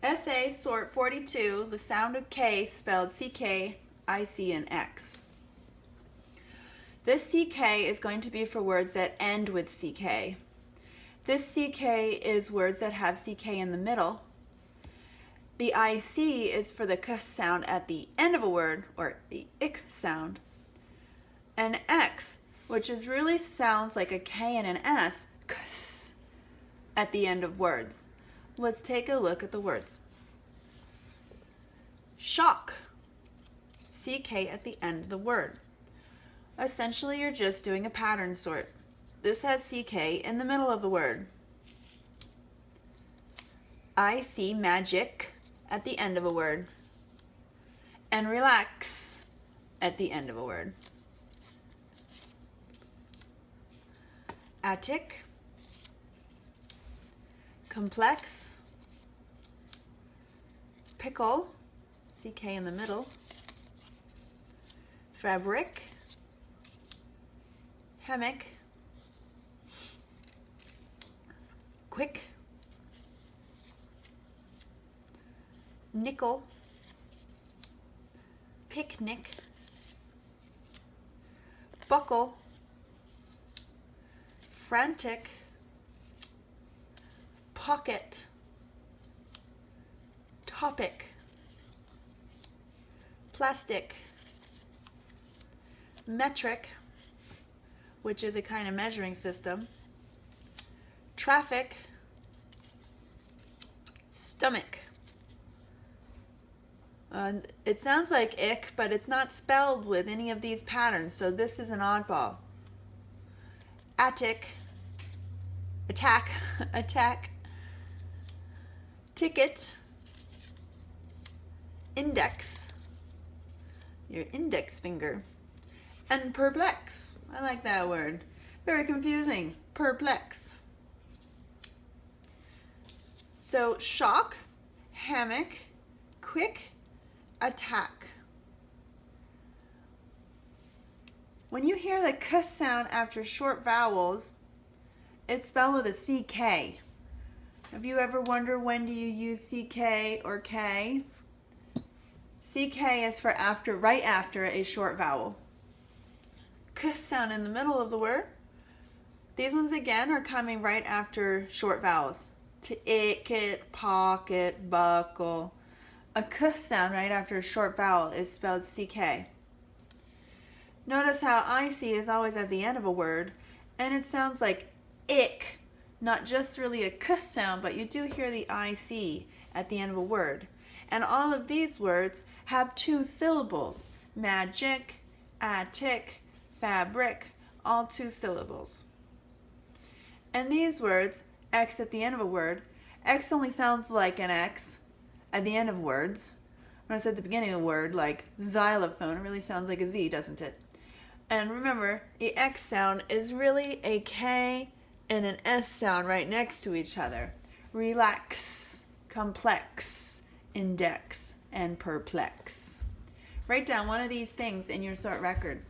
Essay sort 42, the sound of K spelled CK, IC, and X. This CK is going to be for words that end with CK. This CK is words that have CK in the middle. The IC is for the K sound at the end of a word, or the IK sound. And X, which is really sounds like a K and an S, Ks, at the end of words. Let's take a look at the words. Shock, CK at the end of the word. Essentially, you're just doing a pattern sort. This has CK in the middle of the word. I see magic at the end of a word. And relax at the end of a word. Attic, complex, pickle, CK in the middle, fabric, hammock, quick, nickel, picnic, buckle, frantic, pocket, topic, plastic, metric, which is a kind of measuring system, traffic, stomach. It sounds like ick, but it's not spelled with any of these patterns, so this is an oddball. Attic, attack, attack, ticket, index, your index finger, and perplex. I like that word. Very confusing. Perplex. So shock, hammock, quick, attack. When you hear the K sound after short vowels, it's spelled with a CK. Have you ever wondered when do you use CK or K? CK is for after, right after a short vowel. K sound in the middle of the word. These ones again are coming right after short vowels. Ticket, pocket, buckle. A K sound right after a short vowel is spelled CK. Notice how IC is always at the end of a word, and it sounds like ick. Not just really a K sound, but you do hear the IC at the end of a word. And all of these words have two syllables. Magic, attic, fabric, all two syllables. And these words, X at the end of a word, X only sounds like an X at the end of words. When it's at the beginning of a word, like xylophone, it really sounds like a Z, doesn't it? And remember, the X sound is really a K and an S sound right next to each other. Relax, complex, index, and perplex. Write down one of these things in your sort record.